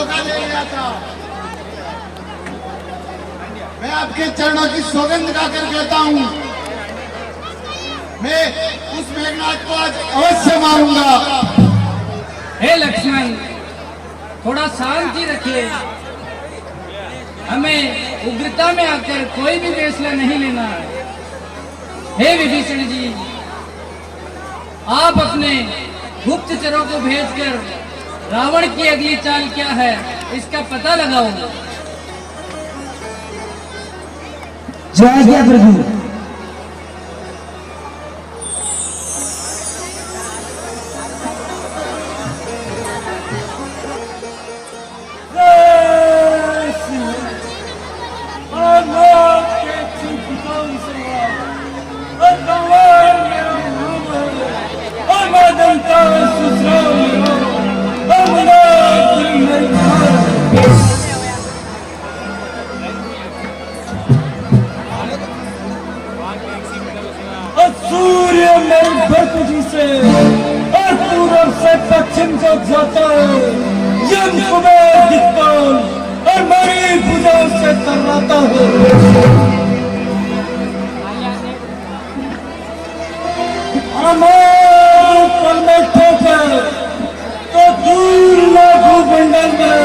धोखा दे गया था। मैं आपके चरणों की सौगंध खाकर कहता हूं, मैं उस मेघनाथ को आज अवश्य मारूंगा। हे लक्ष्मण, थोड़ा शांति रखिए। हमें उग्रता में आकर कोई भी फैसला नहीं लेना। हे विभीषण जी, आप अपने गुप्तचरों को भेजकर रावण की अगली चाल क्या है इसका पता लगाओ। जय जय प्रभु। सूर्य मेरी भक्ति से और पूर्व से पश्चिम को जाता है, यम कुबेर दिक्पाल और मेरी भुजाओं से टकराता है। हमारे पल में ठोकर तो दूर लाखों मंडल में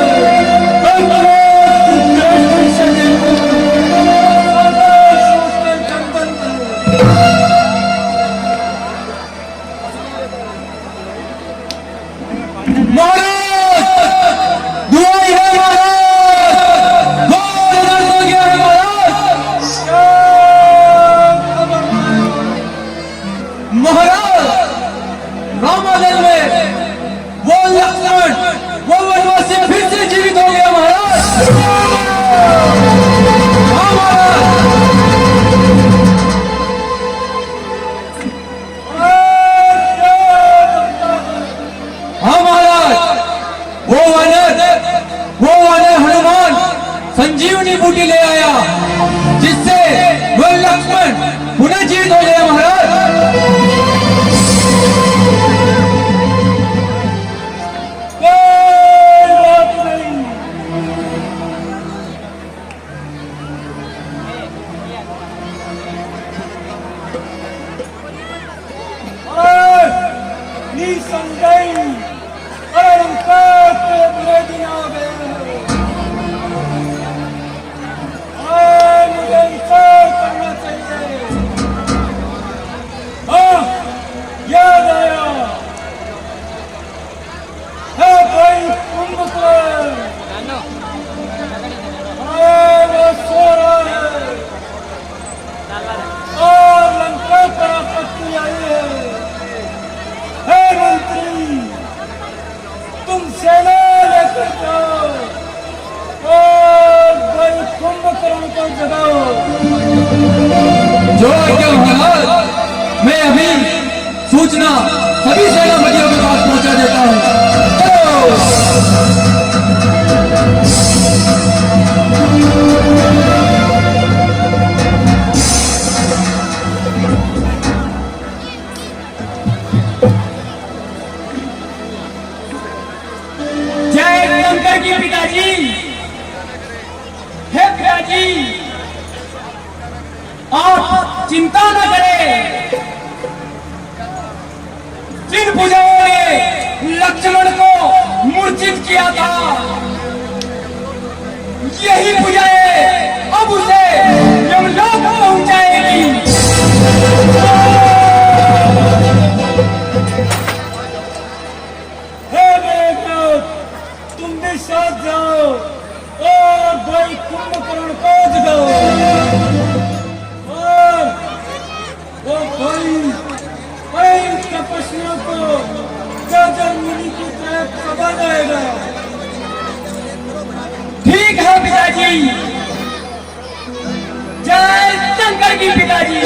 संजीवनी बूटी ले आया, जिससे वह लक्ष्मण पुनः जीवित हो गया महाराज। कोई बात नहीं, निसंदेह बुरे दिन आ गए। मुझे इंसाफ करना चाहिए। याद आया है भाई कुंभकर्ण, वो सो रहा है और लंका पर आपत्ति आई है। हे मंत्री, तुम सेना लेकर जाओ और भाई कुंभकर्ण को जगाओ। जो आज्ञा महाराज, मैं अभी सूचना सभी सेनापतियों के पास पहुंचा देता हूं। जय शंकर की पिताजी। हे पिताजी, आप चिंता न करें। जिन भुजाओं ने लक्ष्मण को मूर्छित किया था, यही भुजाएं अब उसे यमलोक पहुंचाएगी। हे मेघनाथ, तुम भी साथ जाओ और भाई कुंभकर्ण को जगाओ। और वो भाई तपस्वियों को गजर मुनि की तरह खबा जाएगा। ठीक है पिताजी। जय शंकर की पिताजी।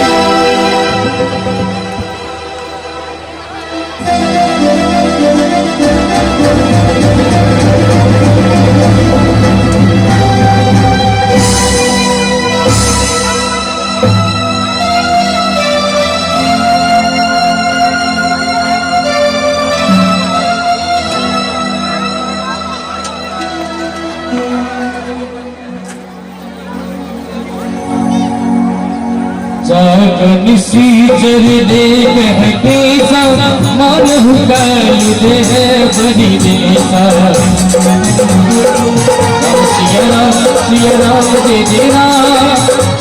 जागन सी जर दे बहके सा मन हुकाल दे बनी देसा सिया राम दे देना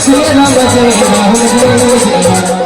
सिया राम दे देना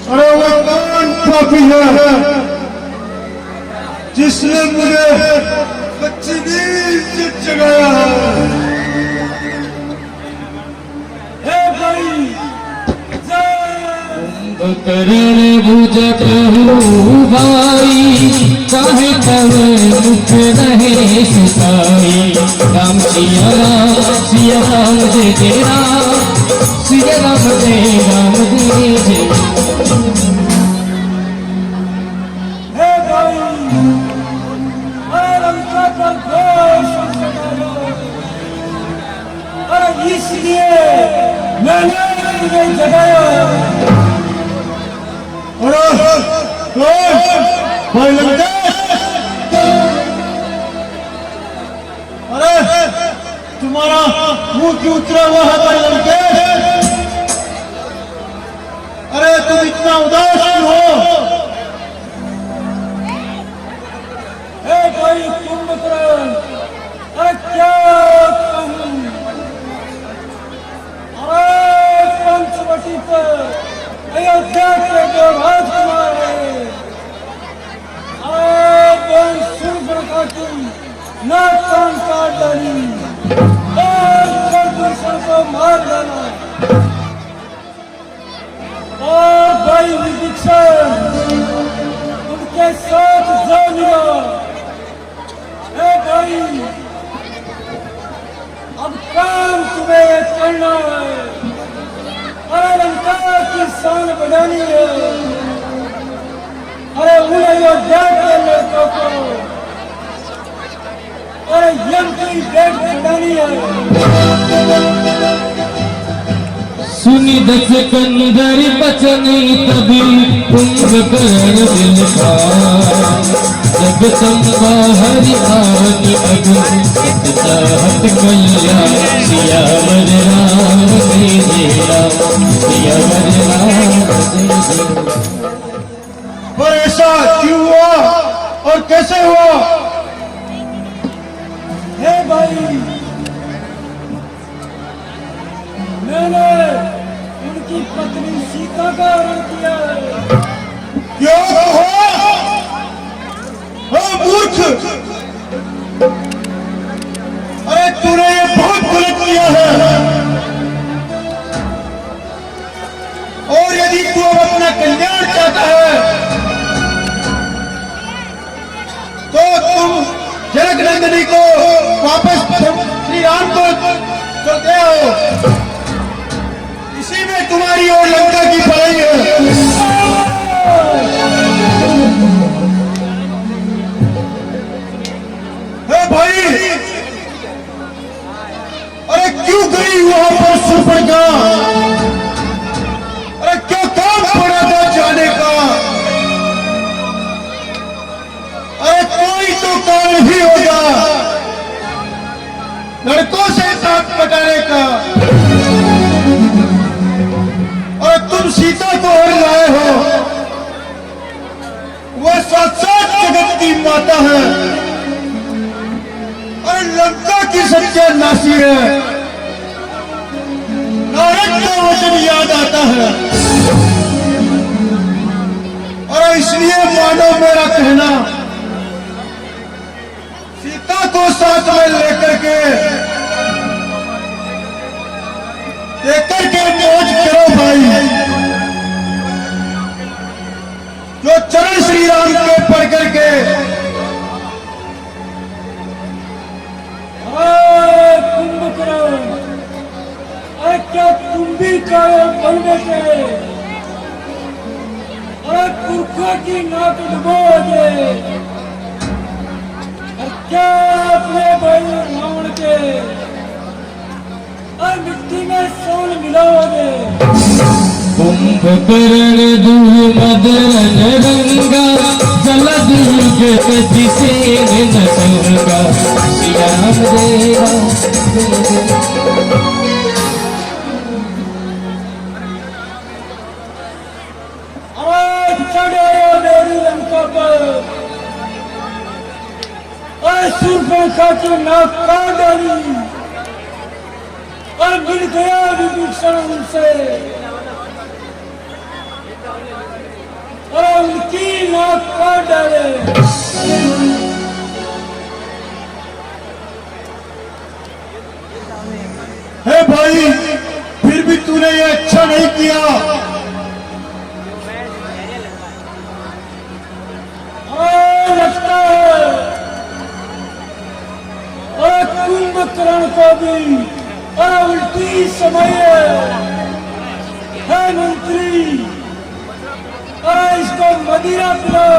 अरे वो कौन पापी है जिसने मुझे बच्ची नींद से जगाया है भाई करण बुझ कहूँ भाई चाहे तब मुख रहे सुताई राम सिया राम दे तेरा सिया राम दे हे भाई अरे लंका का घोष अरे इसलिए मैंने तुझे जगाया भाई लंका अरे तुम्हारा मुंह क्यों उतरा हुआ है भाई लंके अरे तुम इतना उदास क्यों हो हे भाई कुंभकर्ण अरे क्या कहूं अरे पंचवटी पर अयोध्या के जो राजकुमार है अरे सूर्यप्रभा की नाक कान काट डाली और प्रदूषण को मार डाला और भाई विभीषण उनके साथ जा मिला हे भाई अब काम तुम्हें करना है अरे लंका की शान बढ़ानी है अरे उन अयोध्या के लड़कों को अरे यम की डेट बढ़ानी है सुनी दस कंदर बचन तभी कुंभकर्ण दिल का जब तुम बाहर आनी अगन चाहत मैया सिया वर राम दे देना सिया वर राम दे देना पर ऐसा क्यों हुआ और कैसे हुआ हे भाई मैंने उनकी पत्नी सीता का हरण किया है। क्यों कहो? ओ मूर्ख! अरे तूने ये बहुत गलत किया है। और यदि तू अब अपना कल्याण चाहता है तो तुम जनक नंदिनी को वापस श्री राम को चलते आओ। इसी में तुम्हारी और लंका की भलाई है। भाई, अरे क्यों गई वहां पर सुपर्णा? अरे क्या काम पड़ा था जाने का? अरे कोई तो कारण ही होगा लड़कों से साथ पटाने का। और तुम सीता को हर लाए हो। वह साक्षात जगत की माता है और लंका की सत्यानाशी है। नारद का वचन याद आता है और इसलिए मानो मेरा कहना, सीता को साथ में लेकर के मौज करो भाई। जो चरण श्री राम के पढ़ करके कुंभकर्ण, अरे क्या तुम भी कायर बन बैठे? अरे पुरखा की नाक डुबोगे? क्या अपने भाई रावण के और मिट्टी में सोन मिलाओगे? कुंभकर्ण दूमद रंगा जलद के जिसे नंगा श्याम देवा। अरे चढ़े मेरी लंका पर और सुरपेखा की नाक काट डाली और मिल गया विभीषण उनसे और उनकी नाक काट डाले। हे भाई, फिर भी तूने ये अच्छा नहीं किया। लगता है और कुंभकर्ण को भी और उल्टी समय है मंत्री, और इसको मदिरा पिलाओ।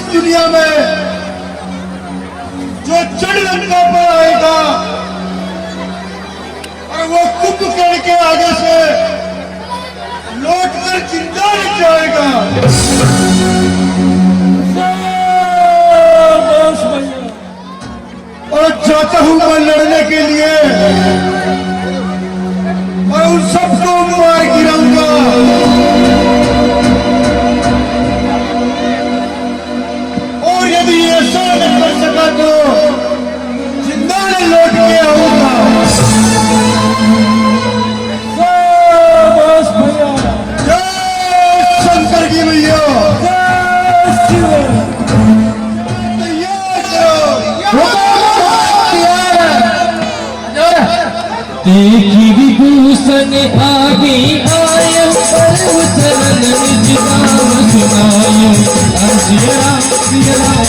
दुनिया में जो चढ़ लंका पर आएगा और वो कुंभकर्ण के आगे से लौटकर जिंदा नहीं जाएगा। शाबाश भैया। और जाता हूं मैं लड़ने के लिए और उन सबको मार गिराऊंगा। और यदि ऐसा न कर सका तो जिंदा न लौट के आऊंगा। शाबाश भैया। जय शंकर की मैया। जय शिव। तैयार करो। देखी विभूषण आगे आय परम चरण निज नाम सुनाय सिया राम सिया राम।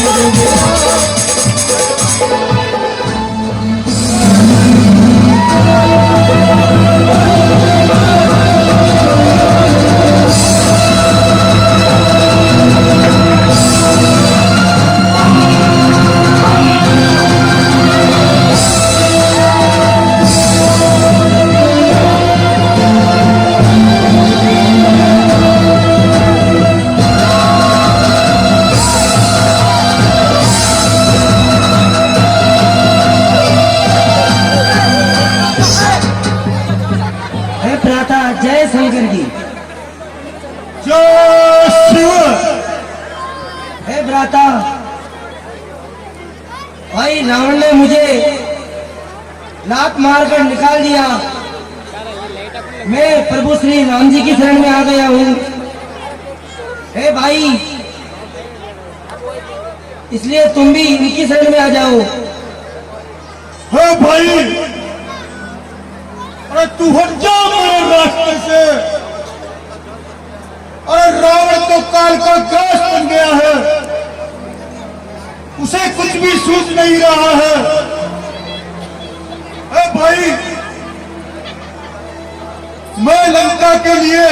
जय शंकर जी। जय शिव। हे भ्राता, भाई रावण ने मुझे लात मारकर निकाल दिया। मैं प्रभु श्री राम जी की शरण में आ गया हूँ। हे भाई, इसलिए तुम भी इनकी शरण में आ जाओ। हाँ भाई, अरे तू हट जा मेरे रास्ते से। अरे रावण तो काल का ग्रास बन गया है, उसे कुछ भी सूझ नहीं रहा है। अरे भाई, मैं लंका के लिए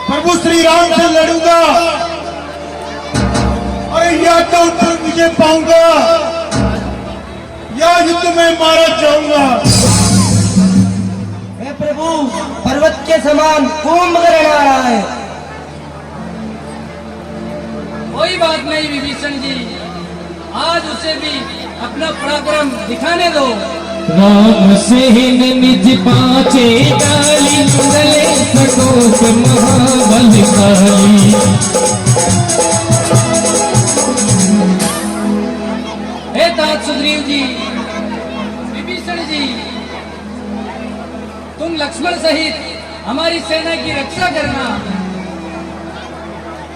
प्रभु श्री राम से लड़ूंगा। अरे या तो उत्तर मुझे पाऊंगा या युद्ध में मारा जाऊंगा। हे प्रभु, पर्वत के समान कुंभकर्ण आ रहा है। कोई बात नहीं विभीषण जी, आज उसे भी अपना पराक्रम दिखाने दो। राम सेन निज पाचे डाली मंगले सकोप महाबलशाली। हे तात सुग्रीव जी, विभीषण जी, तुम लक्ष्मण सहित हमारी सेना की रक्षा करना।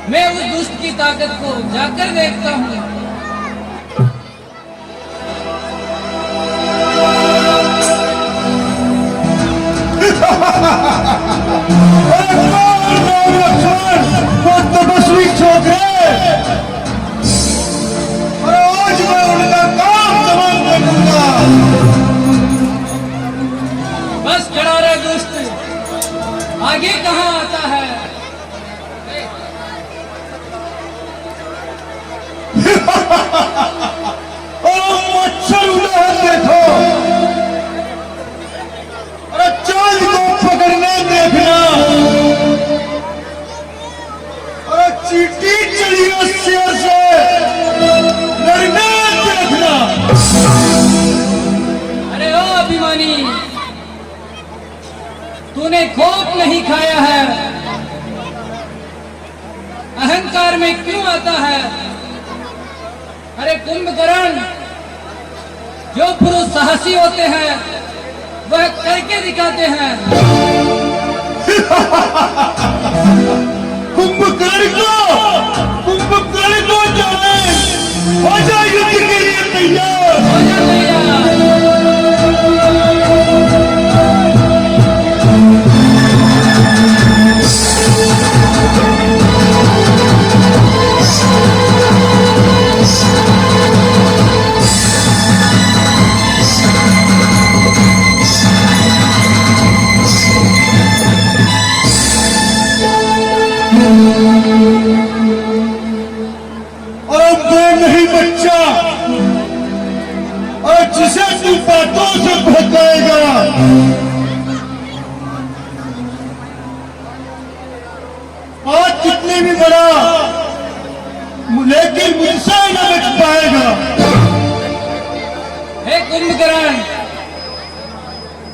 मैं उस दुष्ट की ताकत को जाकर देखता हूँ। वो तपस्वी छोकरे, और आज मैं उनका काम तमाम कर दूंगा। बस खड़ा रहे दुष्ट, आगे कहाँ आता है। मच्छर उड़ान देखो, अरे चांद को पकड़ने देखना। अरे चींटी चली है शेर से लड़ने देखना। अरे ओ अभिमानी, तूने खोप नहीं खाया है, अहंकार में क्यों आता है। अरे कुंभकर्ण, जो पुरुष साहसी होते हैं वह करके दिखाते हैं। कुंभकर्ण को जाने, हो जा युद्ध के लिए तैयार। हो जा तैयार। और मैं नहीं बच्चा, उसे तू बातों से भटकाएगा। आज कितने भी बड़ा लेकिन मुझसे न बच पाएगा। हे कुंभकर्ण,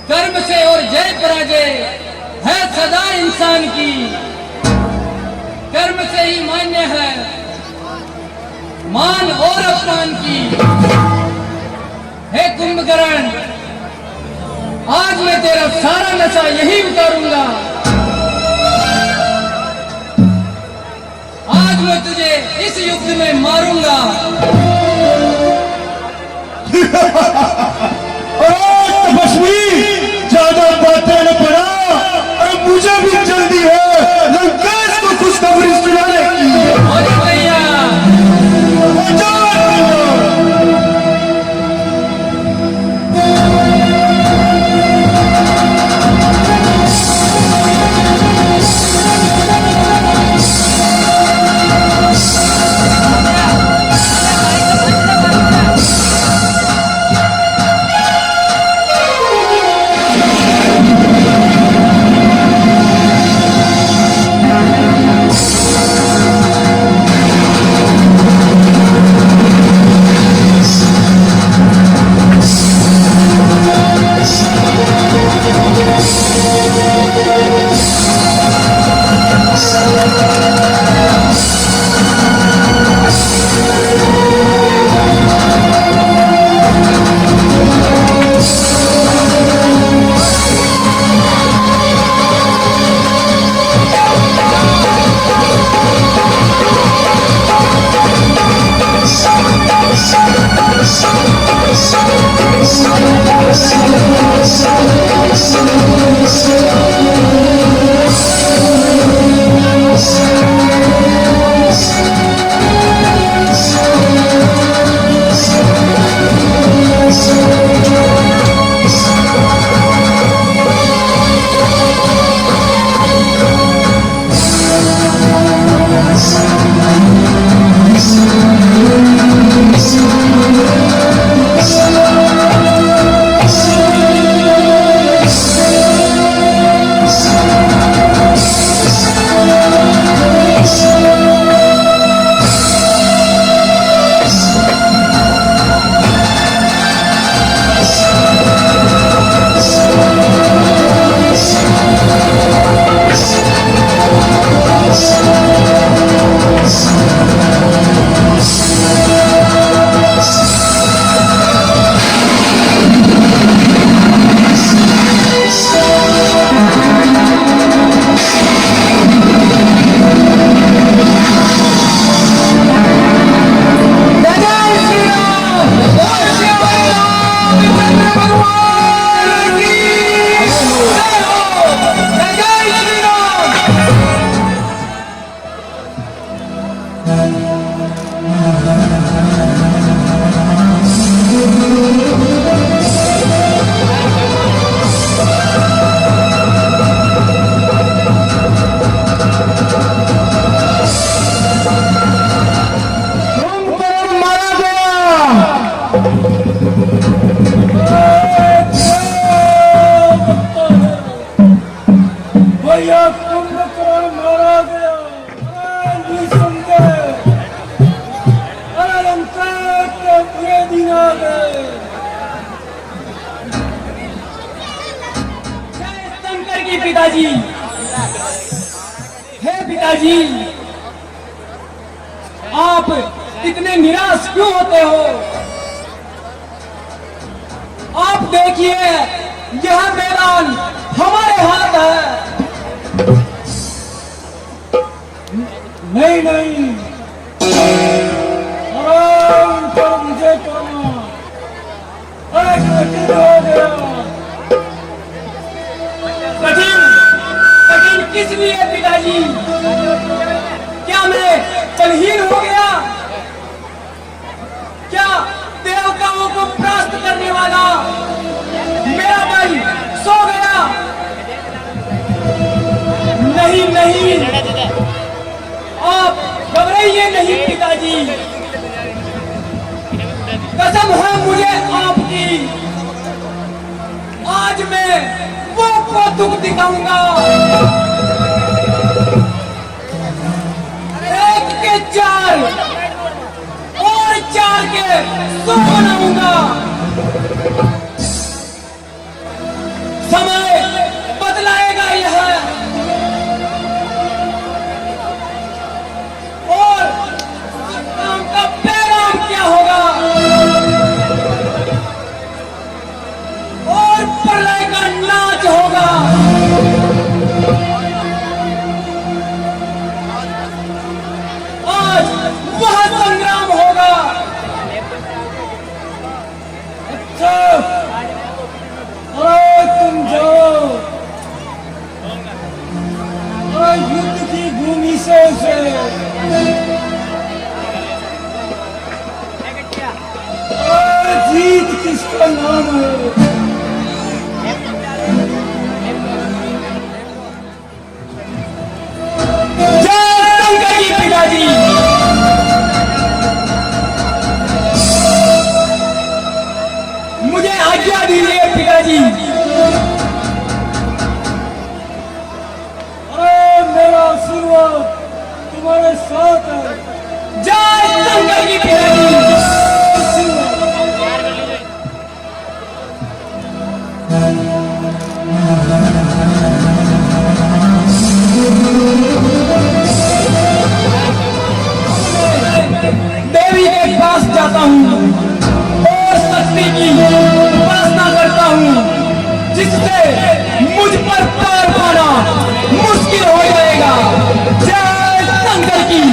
कर्म से और जय पराजय है सदा इंसान की। कर्म से ही मान्य है मान और अपमान की। हे कुंभकर्ण, आज मैं तेरा सारा नशा यही उतारूंगा। आज मैं तुझे इस युद्ध में मारूंगा। तपस्वी, ज्यादा बातें न पड़ा और मुझे भी जल्दी है लंकेश को खुशखबरी सुनाने की। और भैया भैया कुंभकर्ण मारा गया। अरे लंका के बुरे दिन आ गए। शंकर की पिताजी, हे पिताजी, आप इतने निराश क्यों होते हो? आप देखिए यह मैदान हमारे हाथ है। नहीं नहीं, आराम कर, मुझे करना कठिन हो गया। कठिन कठिन किस लिए पिताजी? क्या मैं बलहीन हो गया? क्या देवताओं को परास्त करने वाला मेरा भाई सो गया? नहीं नहीं, आप घबराइए नहीं पिताजी। कसम है मुझे आपकी, आज मैं वो कौतुक दिखाऊंगा, एक के 4 और 4 के 100 बनाऊंगा। समय बदलाएगा यह, और काम का पैगाम क्या होगा, और प्रलय का नाच होगा। आज वह संग्राम होगा। अच्छा, और तुम जाओ और युद्ध की भूमि से उसे और जीत किसका नाम है? जय शंकर जी पिताजी। मुझे आज्ञा दीजिए पिताजी। अरे मेरा आशीर्वाद तुम्हारे साथ है। जय शंकर जी पिताजी। देवी के पास जाता हूँ और शक्ति की उपासना करता हूँ, जिससे मुझ पर पार पाना मुश्किल हो जाएगा। जय शंकर की।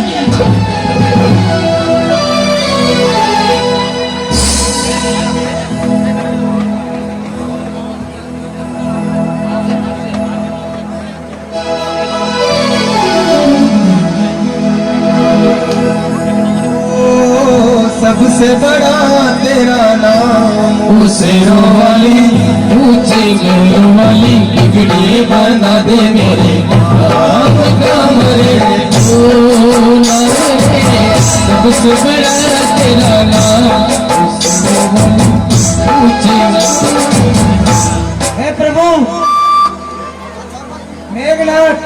सबसे बड़ा तेरा नाम, उसे वाली ऊंची गैर वाली बिगड़ी बना दे मेरे काम काम रे भोला रे। सबसे बड़ा तेरा नाम, उसे वाली ऊंची। हे प्रभु, मेघनाथ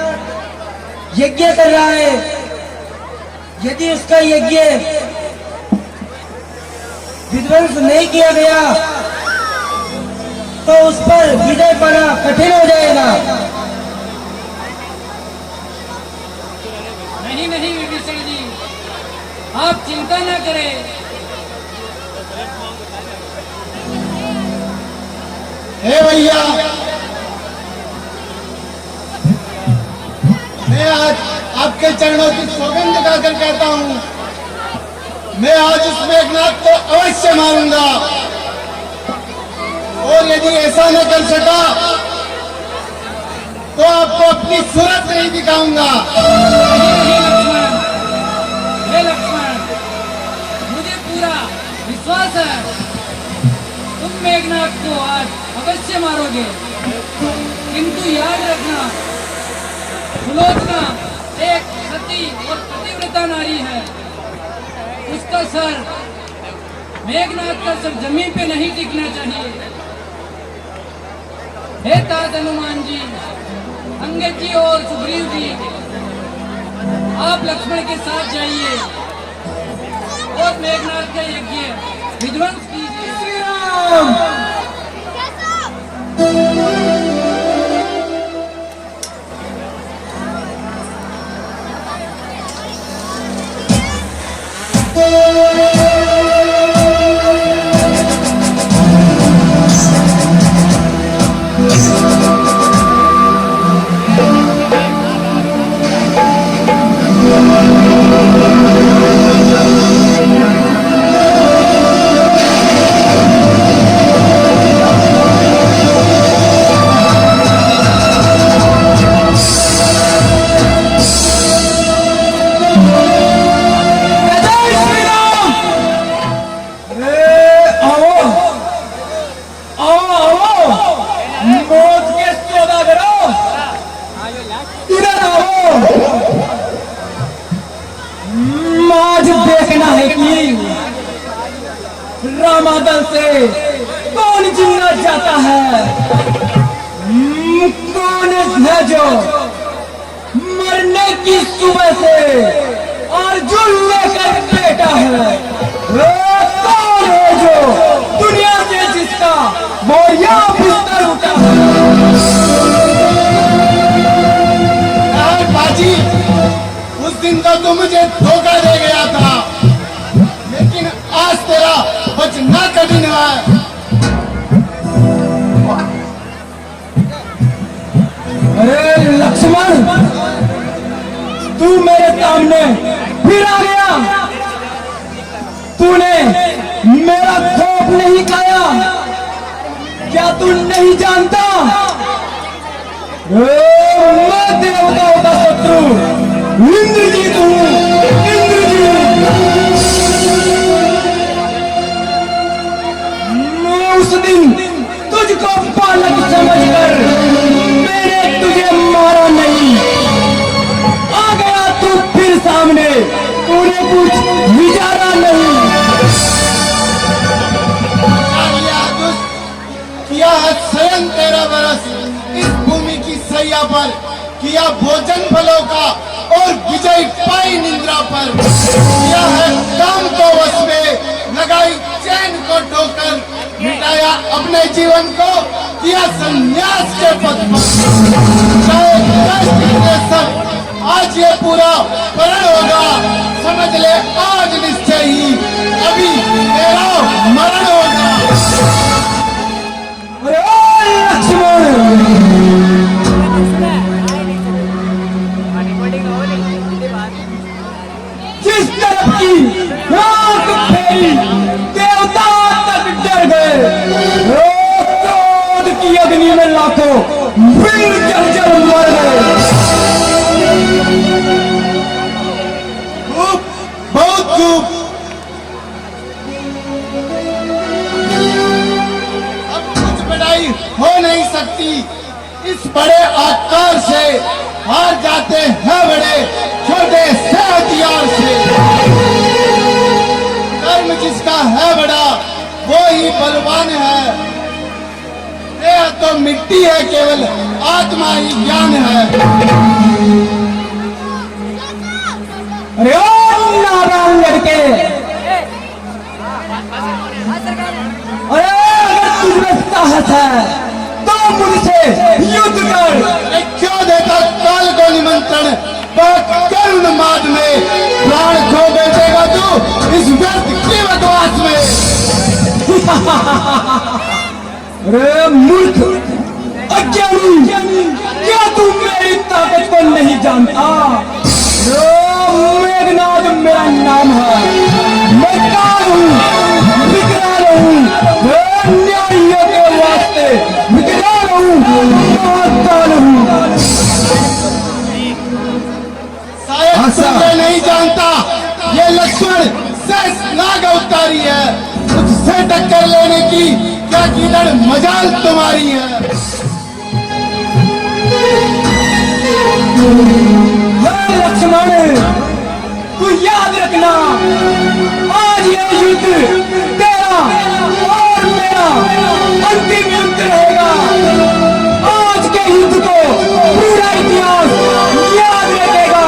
यज्ञ कर रहा है। यदि उसका यज्ञ विध्वंस नहीं किया गया तो उस पर विजय पाना कठिन हो जाएगा। नहीं नहीं विभीषण जी, आप चिंता न करें। हे भैया, मैं आज आपके चरणों की सौगंध खाकर कहता हूँ, मैं आज उस मेघनाथ को अवश्य मारूंगा, और यदि ऐसा न कर सका तो आपको अपनी सूरत नहीं दिखाऊंगा। नहीं लक्ष्मण, हे लक्ष्मण, मुझे पूरा विश्वास है तुम मेघनाथ को आज अवश्य मारोगे, किंतु याद रखना सुलोचना एक सती और पतिव्रता नारी है। उसका सर, मेघनाथ का सर जमीन पे नहीं टिकना चाहिए। हे तात हनुमान जी, अंगद जी और सुग्रीव जी, आप लक्ष्मण के साथ जाइए और मेघनाथ का यज्ञ विध्वंस कीजिए। श्री राम। रामादल से कौन जीना चाहता है? कौन है जो मरने की सुबह से अर्जुन लेकर बैठा है? वो कौन है जो दुनिया से जिसका बोरिया बिस्तर उठा है? बाजी, उस दिन तो तू मुझे धोखा दे गया था, लेकिन आज तेरा बचना कठिन है। अरे लक्ष्मण, तू मेरे सामने फिर आ गया। तूने मेरा खौफ नहीं खाया, क्या तू नहीं जानता? मैं देवताओं का शत्रु इंद्रजीत हूँ, इंद्रजीत। मैं उस दिन तुझको पालक समझकर मैंने तुझे मारा नहीं। आ गया तू फिर सामने, तूने कुछ विचारा नहीं। किया है स्वयं 13 बरस इस भूमि की सैया पर, किया भोजन फलों का और विजय पाई निंद्रा पर। किया है काम को वश में, लगाई चैन को ठोकर, मिटाया अपने जीवन को, किया संन्यास के पद पर। चाहे कष्ट के सब आज ये पूरा परण होगा, समझ ले आज निश्चय ही अभी तेरा मरण होगा। जिस तरफ की आंख फेरी देवता तक डर गए। क्रोध की अग्नि में लाखों वीर जल जल मर गए। खूब, बहुत खूब। अब कुछ बड़ाई हो नहीं सकती इस बड़े आकार से, हार जाते हैं बड़े छोटे से हथियार से। कर्म जिसका है बड़ा वो ही बलवान है, यह तो मिट्टी है, केवल आत्मा ही ज्ञान है। अरे ओ नादान लड़के, अरे अगर तुझमें साहस है तो मुझसे युद्ध कर। क्यों देता काल को निमंत्रण, कर उन्माद में प्राण खो बैठेगा तू इस व्यर्थ की बकवास में। अरे मूर्ख अज्ञानी, क्या तू मेरी ताकत को नहीं जानता? मेघनाद मेरा नाम है, मैं काल हूँ, विकराल हूँ, न्यायियों के वास्ते विकराल हूँ, काल हूँ। शायद तुमने नहीं जानता, ये लक्ष्मण शेष नाग अवतारी है, उससे टक्कर लेने की क्या कीलड़ मजाल तुम्हारी है। हे लक्ष्मण, तू याद रखना, आज ये युद्ध तेरा और मेरा अंतिम युद्ध रहेगा। आज के युद्ध को पूरा इतिहास याद रखेगा।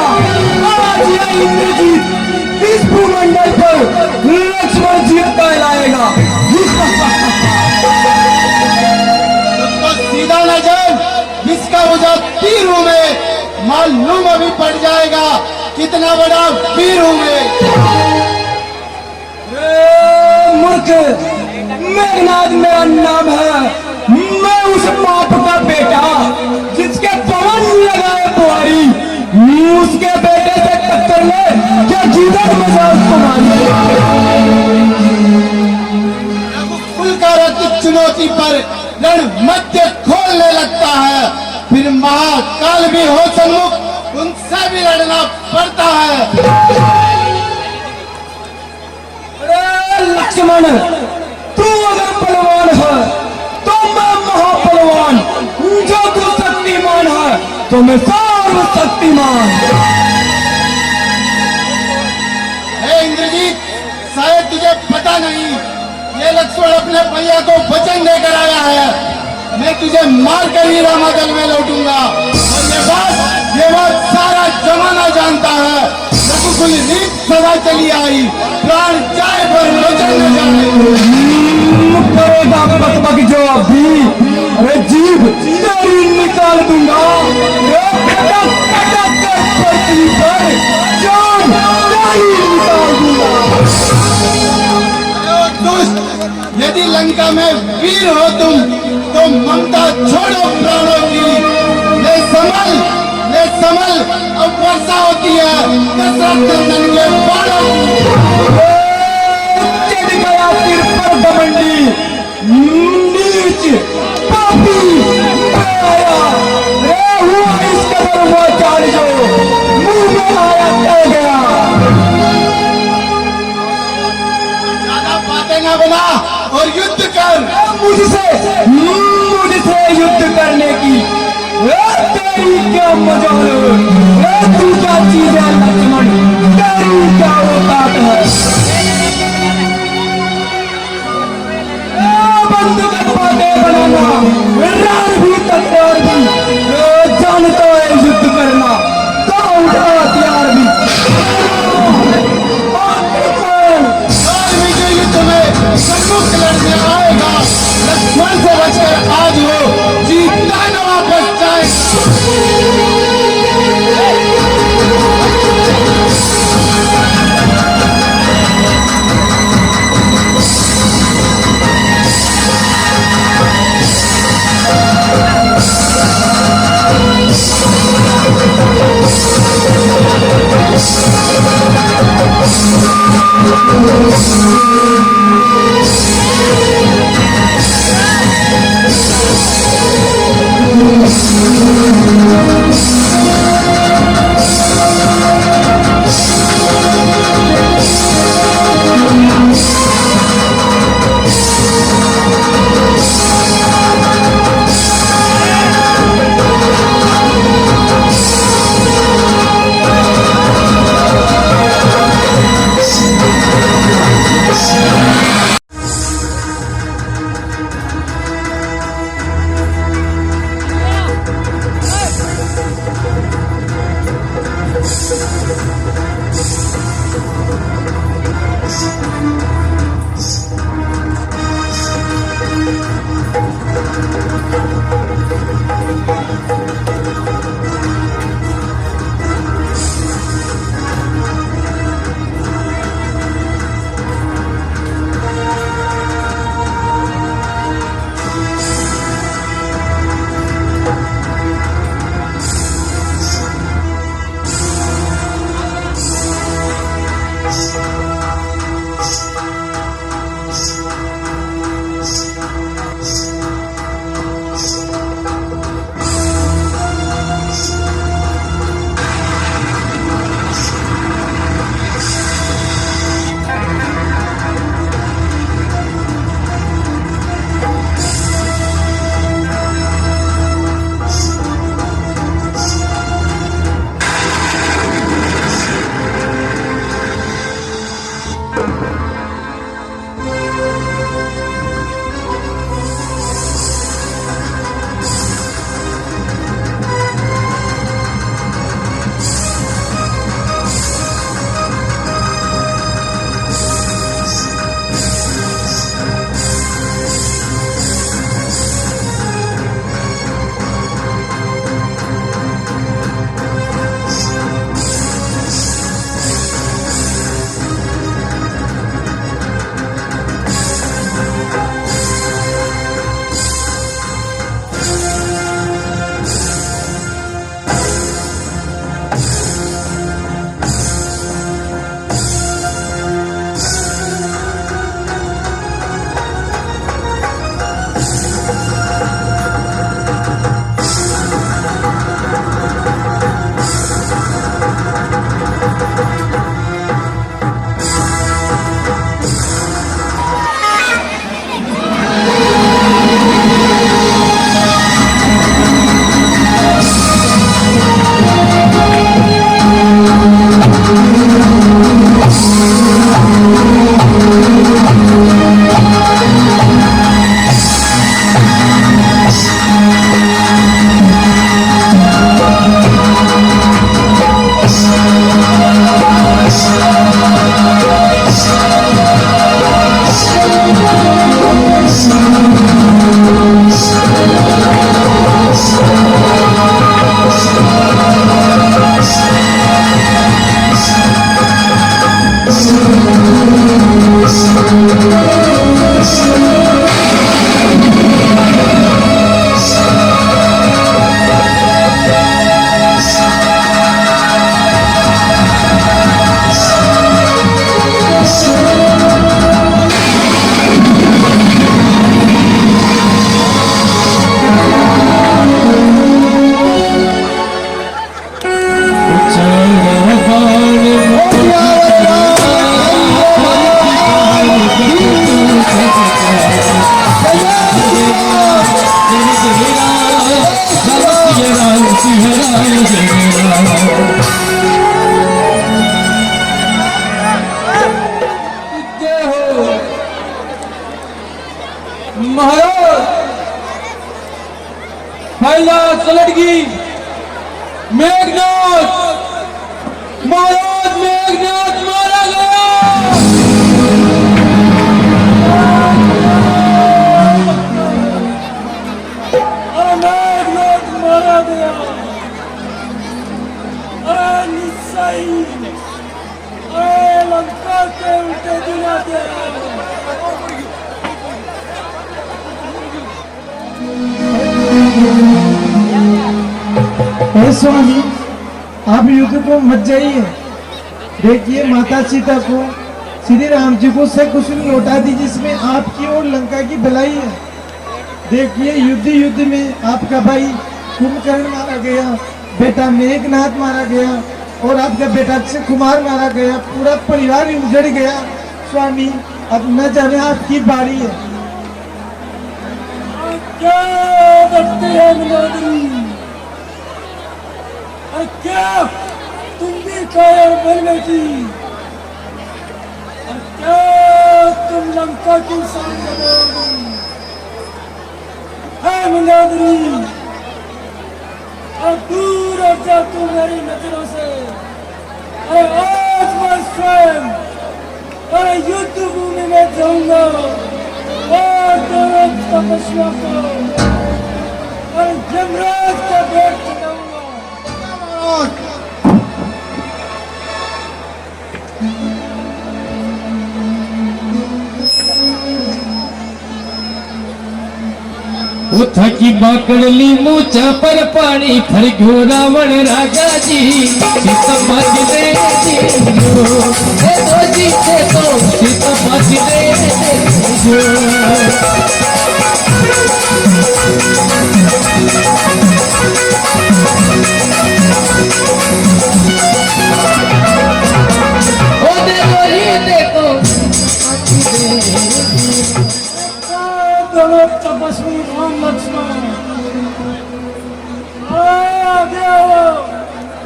आज यह इंद्रजीत इस भूमंडल पर लक्ष्मण जी कहलाएगा। उसको सीधा न जान, जिसका वजह तीर हूं मैं, मालूम अभी पड़ जाएगा कितना बड़ा वीर हूं मैं। मूर्ख, मेघनाद मेरा नाम है, मैं उस बाप का बेटा जिसके पवन लगाए बुआरी, उसके बेटे से टक्कर ले क्या जीवन मजाक तुम्हारी? कुल का रक्त चुनौती पर रण मध्य खोलने लगता है, फिर महाकाल भी हो सन्मुख उनसे भी लड़ना पड़ता है। अरे लक्ष्मण, तू अगर बलवान है तो मैं महाबलवान, जो तू शक्तिमान है तो मैं सर्वशक्तिमान। हे इंद्रजीत, शायद तुझे पता नहीं, ये लक्ष्मण अपने भैया को वचन देकर आया है, मैं तुझे मार कर ही रामादल में लौटूंगा। और ये बात सारा जमाना जानता है। रघुकुल रीत सदा चली आई, प्राण जाए पर वचन न जाने। करेगा बकबक जो अभी, अरे जीभ तेरी निकाल दूंगा। ये खटक खटक कर पृथ्वी पर जान तेरी निकाल दूंगा। दुष्ट, यदि लंका में वीर हो तुम तो ममता छोड़ो प्राणों की। ले संभल, अब वर्षा होती है दशरथ नंदन के बाणों की। चढ़ गया सिर पर घमंडी, नीच पापी आया रे हुआ इस कदर वो चाल जो मुंह में आया चल गया। ज्यादा बातें ना बना और युद्ध कर। मुझसे युद्ध करने की तेरी क्या मजाल है? तू क्या चीज है लक्ष्मण, तेरी क्या औकात है? बंदूक बातें बनाना, रार भी तलवार भी, जानता है युद्ध करना, तो उठा हथियार भी। और विजय युद्ध में सम्मुख लड़ने आएगा, लक्ष्मण से बचकर आज हो जीता न वापस जाए। बेटे दिलाते हे स्वामी, आप युद्ध को मत जाइए। देखिए माता सीता को श्री राम जी को से कुछ लौटा दी जिसमें आपकी और लंका की भलाई है। देखिए युद्ध में आपका भाई कुंभकर्ण मारा गया, बेटा मेघनाथ मारा गया और आपका बेटा अक्षय कुमार मारा गया, पूरा परिवार ही उजड़ गया। स्वामी अब न जाने आपकी बारी है। क्या देखते हैं मनोदरी? क्या तुम भी कायर बन बैठी? क्या तुम लंका की सामने बोलोगी? है मंदादरी, और दूर हट जा तू मेरी नजरों से। अरे आज मैं स्वयं अरे युद्ध भूमि में जाऊंगा और दोनों तपस्या को और यमराज का भेंट चढ़ाऊंगा। थकी बाकड़ली मूचा पर पानी फर गयो रावण राजा जी। सीता माती दे जो हे तो जीते तो सीता माती दे जो। ओ देखो माती दे दोनों तपस्वी राम लक्ष्मण आगे आओ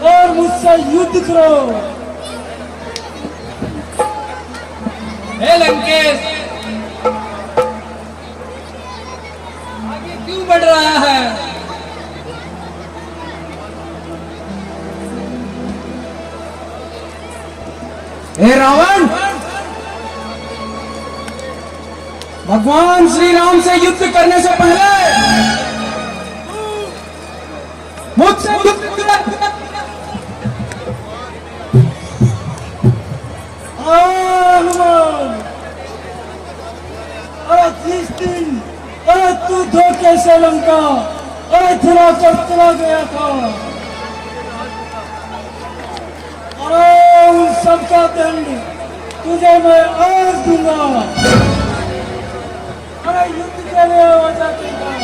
और मुझसे युद्ध करो। हे लंकेश, आगे क्यों बढ़ रहा है? हे रावण, भगवान श्री राम से युद्ध करने से पहले मुझसे युद्ध कर। हनुमान, अरे 30 दिन अरे तू धोखे से लंका अरे चला कर चला गया था। अरे उन सबका दंड तुझे मैं आज दूंगा। अरे युद्ध के लिए हो जा तैयार।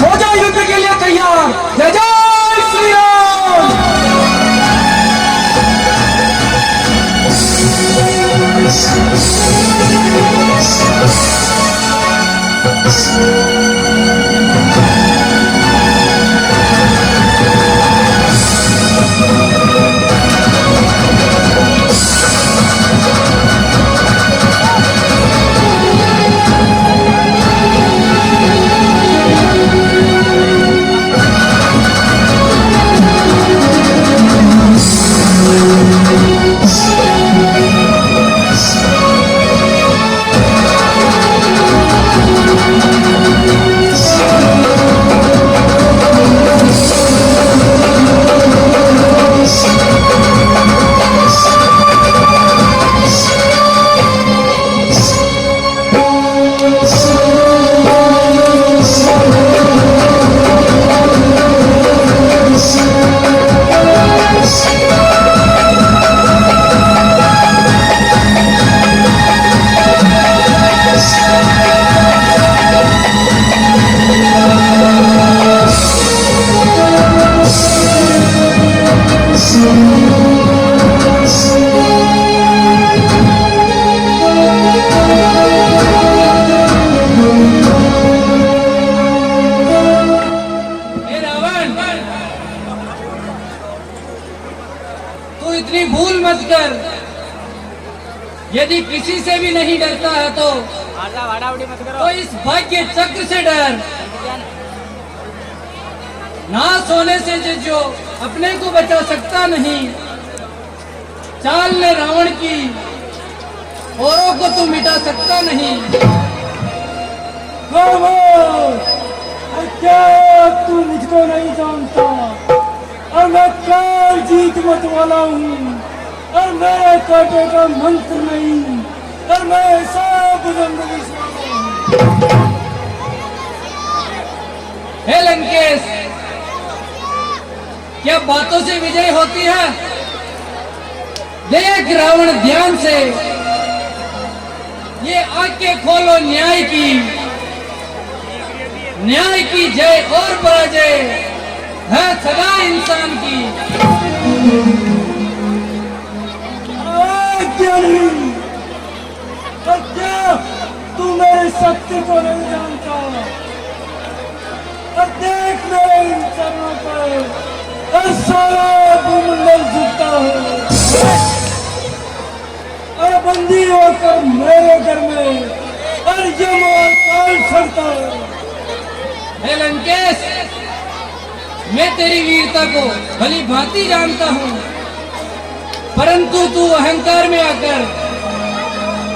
हो जा युद्ध के लिए तैयार। जय जय श्री राम। इतनी भूल मत कर। यदि किसी से भी नहीं डरता है तो इस भाग्य चक्र से डर। नाश होने से जो अपने को बचा सकता नहीं, चाल ने रावण की औरों को तू मिटा सकता नहीं। क्या तू मुझको नहीं जानता और मैं काल जीत मत वाला हूँ और मेरे कांटे का मंत्र नहीं, और मैं सब जिंदगी हे लंकेश, क्या बातों से विजय होती है? देख रावण ध्यान से, ये आंखें खोलो न्याय की जय और पराजय है सदा इंसान की। ज्ञानी, और क्या तू मेरी शक्ति को नहीं जानता? और देख मेरे इन चरणों पर, और सारा भूमंडल झुकता है, और बंदी होकर मेरे घर में, और यम और काल छड़ता है। हे लंकेश, मैं तेरी वीरता को भली भांति जानता हूं, परंतु तू अहंकार में आकर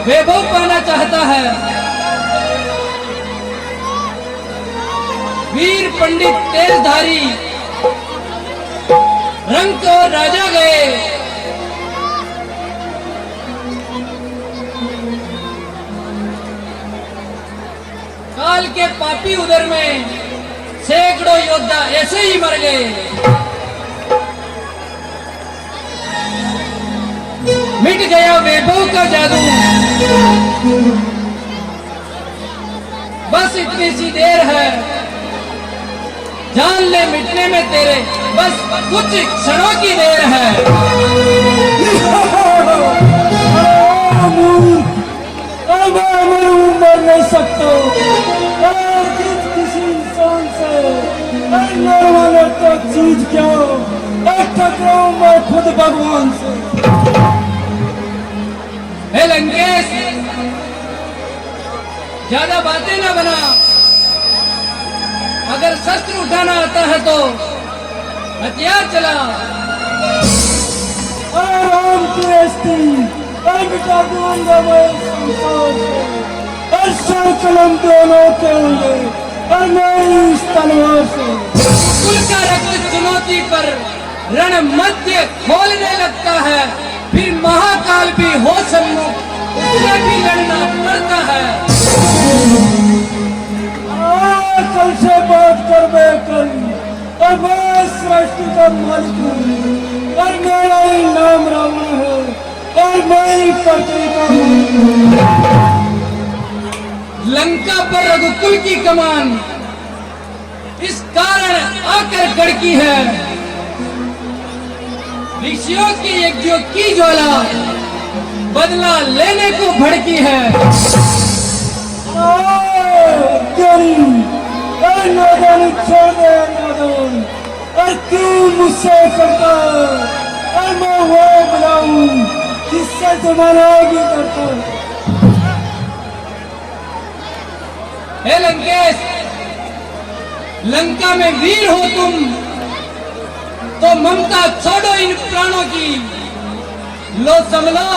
वैभव पाना चाहता है। वीर पंडित तेजधारी रंग और राजा गए, काल के पापी उदर में सैकड़ों योद्धा ऐसे ही मर गए। मिट गया वैभव का जादू, बस इतनी सी देर है, जान ले मिटने में तेरे बस कुछ क्षणों की देर है। मैं मर नहीं सकता, और किसी इंसान से नरवाना तो चीज क्या, टकराऊं मैं खुद भगवान से। हे लंकेश, ज्यादा बातें ना बना, अगर शस्त्र उठाना आता है तो हथियार चला। राम की हस्ती मिटा दूंगा मैं संसार से, और सर कलम दोनों के होंगे, और मेरी इस तलवार से। कुल का रक्त चुनौती पर रण मध्य खोलने लगता है, फिर महाकाल भी हो सम्मुख, उससे भी लड़ना पड़ता है। कल से बात कर कल, और मैं सृष्टि का मालिक हूँ, और मेरा ही नाम रावण है, और मैं ही पृथ्वी का हूँ। लंका पर रघुकुल की कमान इस कारण आकर कड़की है, ऋषियों के यज्ञों की ज्वाला बदला लेने को भड़की है। नादान छोड़ दे नादान, और क्यों मुझसे करता है, और मैं वो बनाऊं जिससे तुम्हारा भी करता है। हे लंकेश, लंका में वीर हो तुम तो ममता छोड़ो इन प्राणों की, लो संभलो,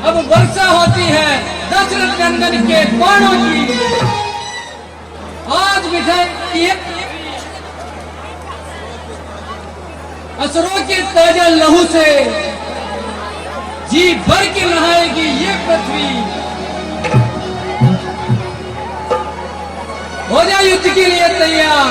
अब वर्षा होती है दशरथ नंदन के बाणों की। आज मिठाई असुरों के ताजा लहू से जी भर के नहाएगी ये पृथ्वी। हो जा युद्ध के लिए तैयार।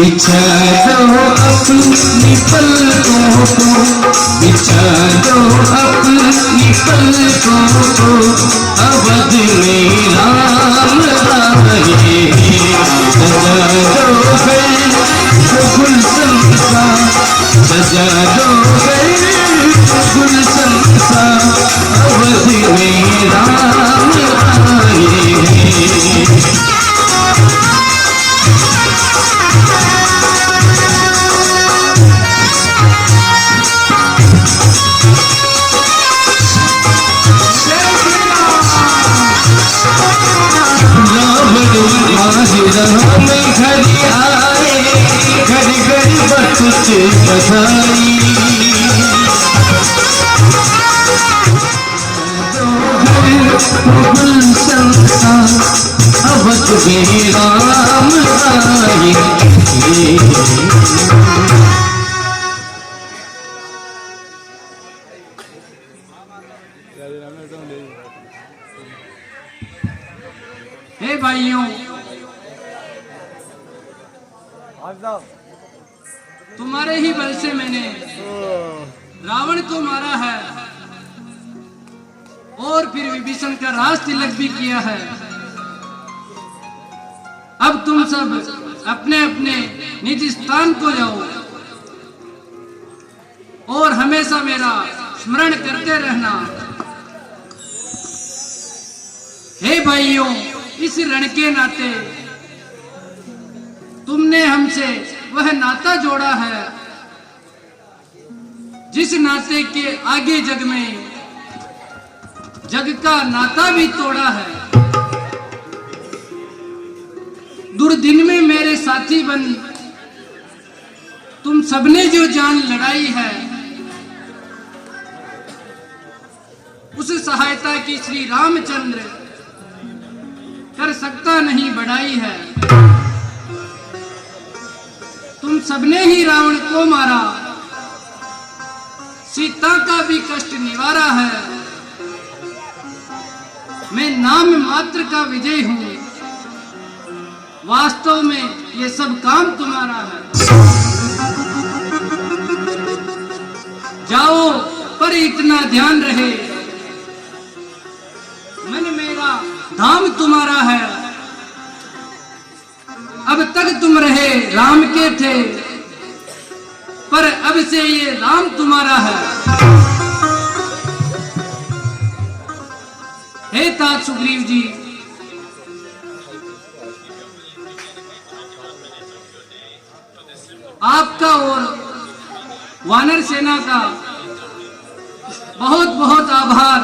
बिछा दो अपनी पलकों को, बिछा दो अपनी पलकों को, अवध में राम आए। सजा दो घर गुलशन सा, सजा दो घर गुलशन सा, अवध में राम आए। राम घर आए, घर घर बख्श बधाई। गुलशन सा अवध में राम आए। हे भाइयों, तुम्हारे ही बल से मैंने रावण को मारा है और फिर विभीषण का राज तिलक भी किया है। अब तुम सब अपने अपने निज स्थान को जाओ और हमेशा मेरा स्मरण करते रहना। हे भाइयों, इस रण के नाते तुमने हमसे वह नाता जोड़ा है जिस नाते के आगे जग में जग का नाता भी तोड़ा है। दुर्दिन में मेरे साथी बन तुम सबने जो जान लड़ाई है, उस सहायता की श्री रामचंद्र कर सकता नहीं बढ़ाई है। तुम सबने ही रावण को मारा, सीता का भी कष्ट निवारा है। मैं नाम मात्र का विजय हूं, वास्तव में ये सब काम तुम्हारा है। जाओ, पर इतना ध्यान रहे, मन मेरा धाम तुम्हारा है। अब तक तुम रहे राम के थे, पर अब से ये राम तुम्हारा है। हे तात सुग्रीव जी, आपका और वानर सेना का बहुत बहुत आभार।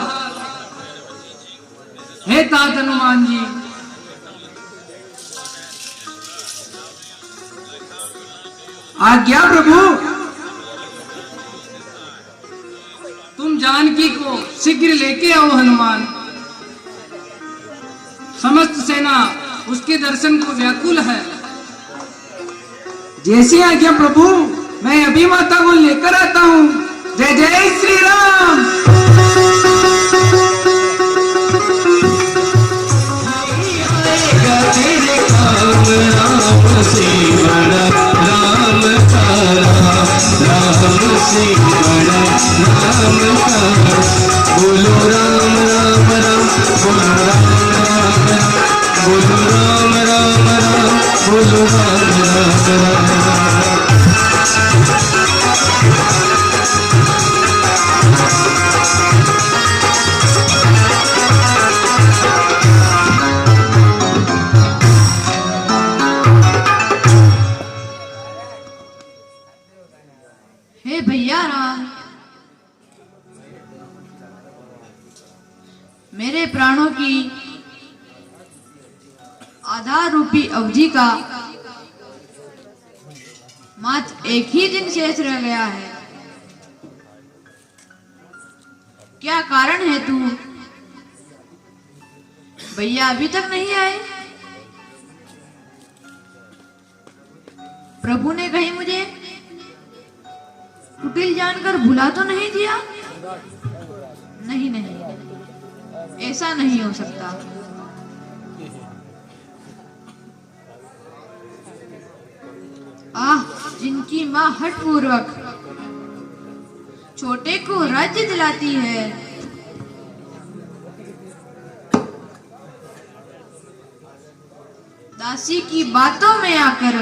हे तात हनुमान जी, आज्ञा प्रभु। तुम जानकी को शीघ्र लेके आओ हनुमान। समस्त सेना उसके दर्शन को व्याकुल है। जैसी आज्ञा प्रभु, मैं अभी माता को लेकर आता हूँ। जय जय श्री राम। तेरे काम राम से बड़ा राम का राम से बड़ा राम का। बोलो राम राम राम, बोलो राम राम राम, बोलो राम राम राम, बोलो राम राम राम। हे भैया राम, मेरे प्राणों की आधार रूपी अवधि का मात्र एक ही दिन शेष रह गया है। क्या कारण है तू? भैया अभी तक नहीं आए? प्रभु ने कहीं मुझे कुटिल जानकर भुला तो नहीं दिया? नहीं नहीं, ऐसा नहीं हो सकता। आह, जिनकी माँ हठपूर्वक छोटे को राज्य दिलाती है, दासी की बातों में आकर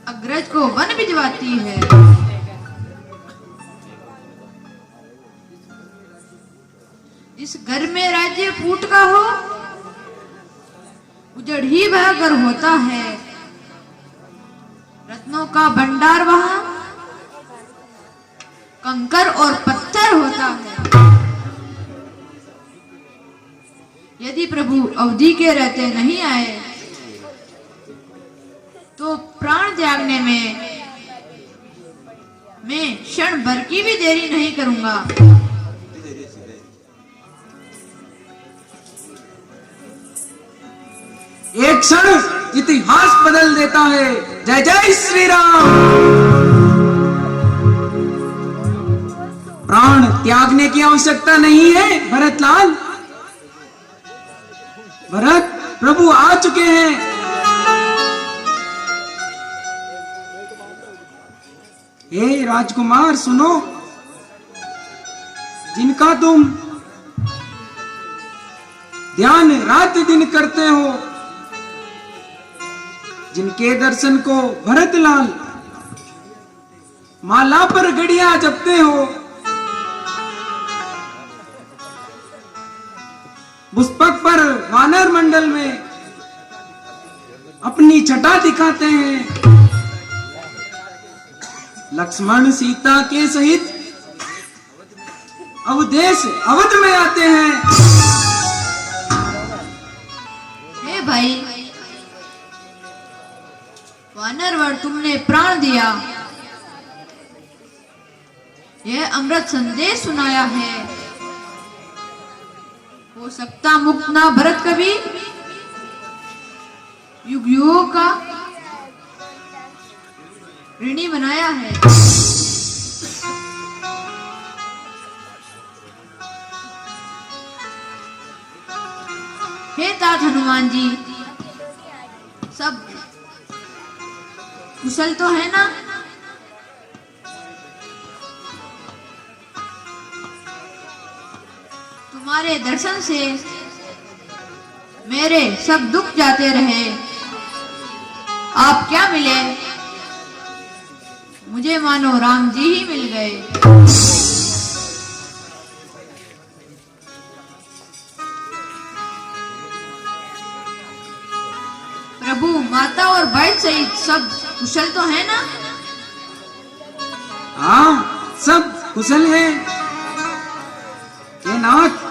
अग्रज को वन भिजवाती है। जिस घर में राज्य फूट का हो, उजड़ ही वह घर होता है। रत्नों का भंडार वहां कंकर और पत्थर होता है। यदि प्रभु अवधि के रहते नहीं आए तो प्राण त्यागने में मैं क्षण भर की भी देरी नहीं करूंगा। एक क्षण इतिहास बदल देता है। जय जय श्री राम। प्राण त्यागने की आवश्यकता नहीं है भरतलाल। भरत, प्रभु आ चुके हैं। हे राजकुमार सुनो, जिनका तुम ध्यान रात दिन करते हो, जिनके दर्शन को भरतलाल माला पर घड़िया जपते हो, पुष्पक पर वानर मंडल में अपनी छटा दिखाते हैं, लक्ष्मण सीता के सहित अवधेश अवध में आते हैं। हे भाई, वानरवर तुमने प्राण दिया, यह अमृत संदेश सुनाया है। हो सकता मुक्त ना भरत कभी युग युगों का ऋणी बनाया है। हे तात हनुमान जी, सब कुशल तो है ना? तुम्हारे दर्शन से मेरे सब दुख जाते रहे। आप क्या मिले? मुझे मानो राम जी ही मिल गए। प्रभु, माता और भाई सहित सब कुशल तो है ना? हाँ, सब कुशल है। हे नाथ,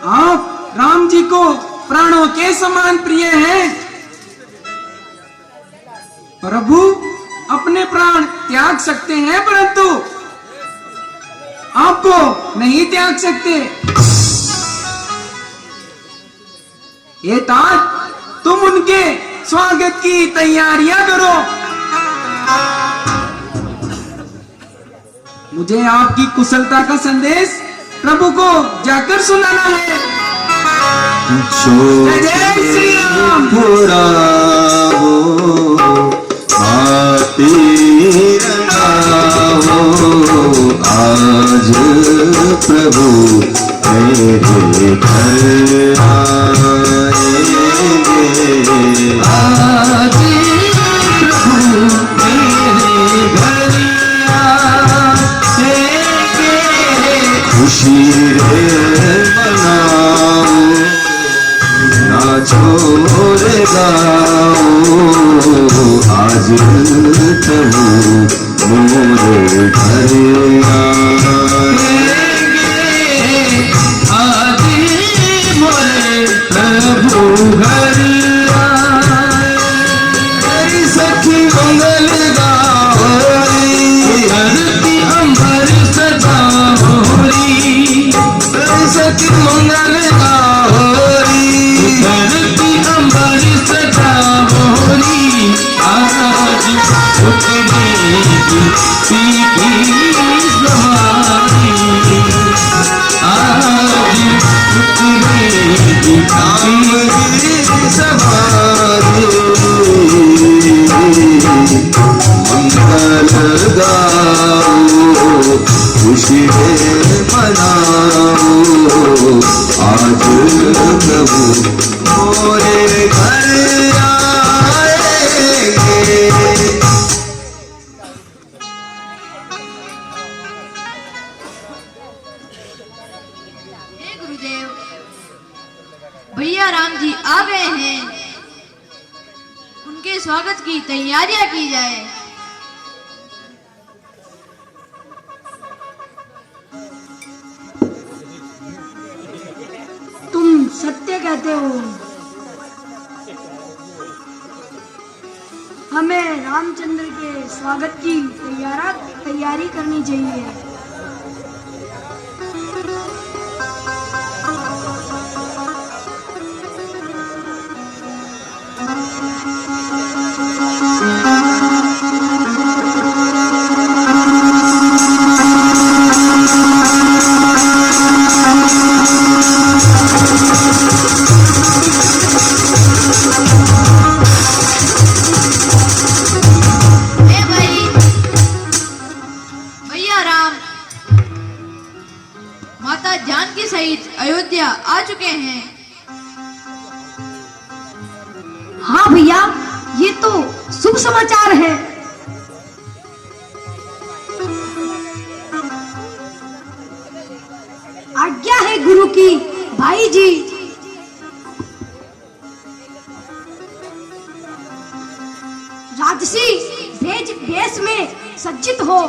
आप राम जी को प्राणों के समान प्रिय हैं। प्रभु अपने प्राण त्याग सकते हैं, परंतु आपको नहीं त्याग सकते। ये तात, तुम उनके स्वागत की तैयारियां करो। मुझे आपकी कुशलता का संदेश प्रभु को जाकर सुनाना है। जय जय श्री राम। आज प्रभु मेरे घर आएंगे, आज प्रभु मेरे घर आएंगे। खुशी रे मनाओ, नाचो रे गाओ, आज प्रभु मोरे घर आएंगे, आज मोरे प्रभु घर आए। सखी मंगल गाओरी, धरती अंबर सजा होरी। सखी मंगल गाओरी, धरती अंबर सजा होरी। आज स्वागत की तैयारियां की जाए। तुम सत्य कहते हो। हमें रामचंद्र के स्वागत की तैयारी करनी चाहिए। माता जानकी सहित अयोध्या आ चुके हैं। हाँ भैया, ये तो शुभ समाचार है। आज्ञा है गुरु की भाई जी। राजसी भेष में सज्जित हो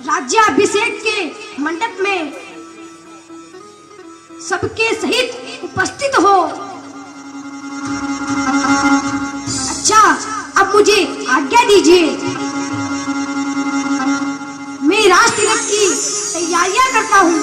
राज्याभिषेक के मंडप में सबके सहित उपस्थित हो। अच्छा, अब मुझे आज्ञा दीजिए, मैं राज तिलक की तैयारियां करता हूँ।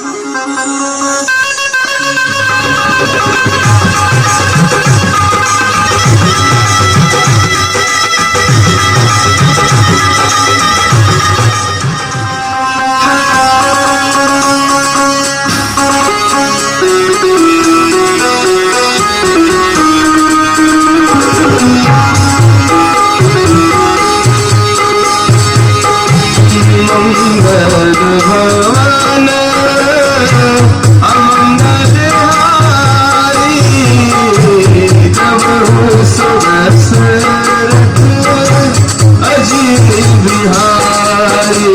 मंगल भवन अमंगल हारी, जब सुदशरथ अजित बिहारी।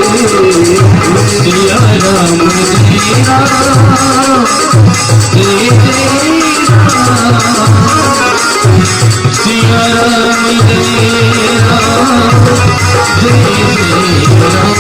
सिया राम जय राम, जय जय राम। सिया राम जय राम, जय जय राम।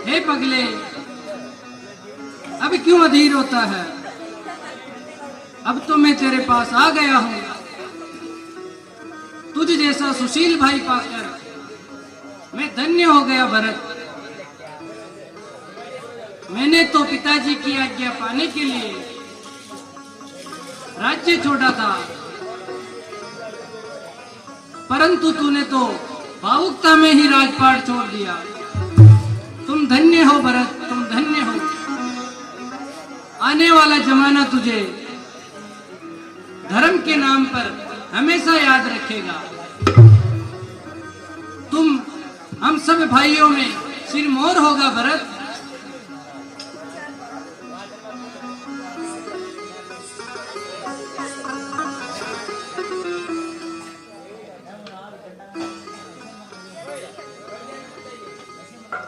हे पगले, अब क्यों अधीर होता है? अब तो मैं तेरे पास आ गया हूँ। तुझ जैसा सुशील भाई पाकर मैं धन्य हो गया भरत। मैंने तो पिताजी की आज्ञा पाने के लिए राज्य छोड़ा था, परंतु तूने तो भावुकता में ही राजपाट छोड़ दिया। तुम धन्य हो भरत, तुम धन्य हो। आने वाला जमाना तुझे धर्म के नाम पर हमेशा याद रखेगा। तुम हम सब भाइयों में सिरमौर होगा भरत।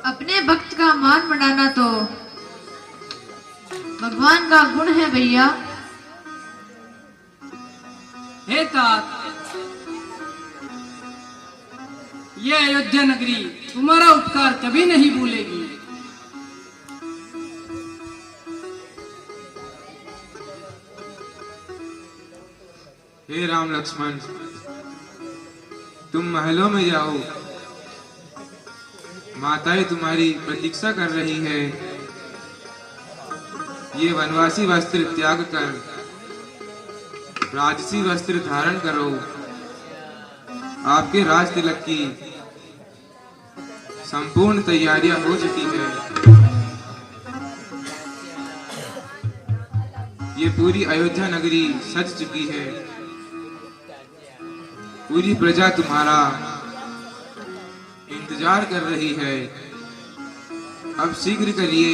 अपने भक्त का मान बढ़ाना तो भगवान का गुण है भैया। हे तात, ये अयोध्या नगरी तुम्हारा उपकार कभी नहीं भूलेगी। हे राम लक्ष्मण, तुम महलों में जाओ, माताएं तुम्हारी प्रतीक्षा कर रही है। ये वनवासी वस्त्र त्याग कर राजसी वस्त्र धारण करो। आपके राज तिलक की संपूर्ण तैयारियां हो चुकी है। ये पूरी अयोध्या नगरी सज चुकी है। पूरी प्रजा तुम्हारा इंतजार कर रही है। अब शीघ्र करिए,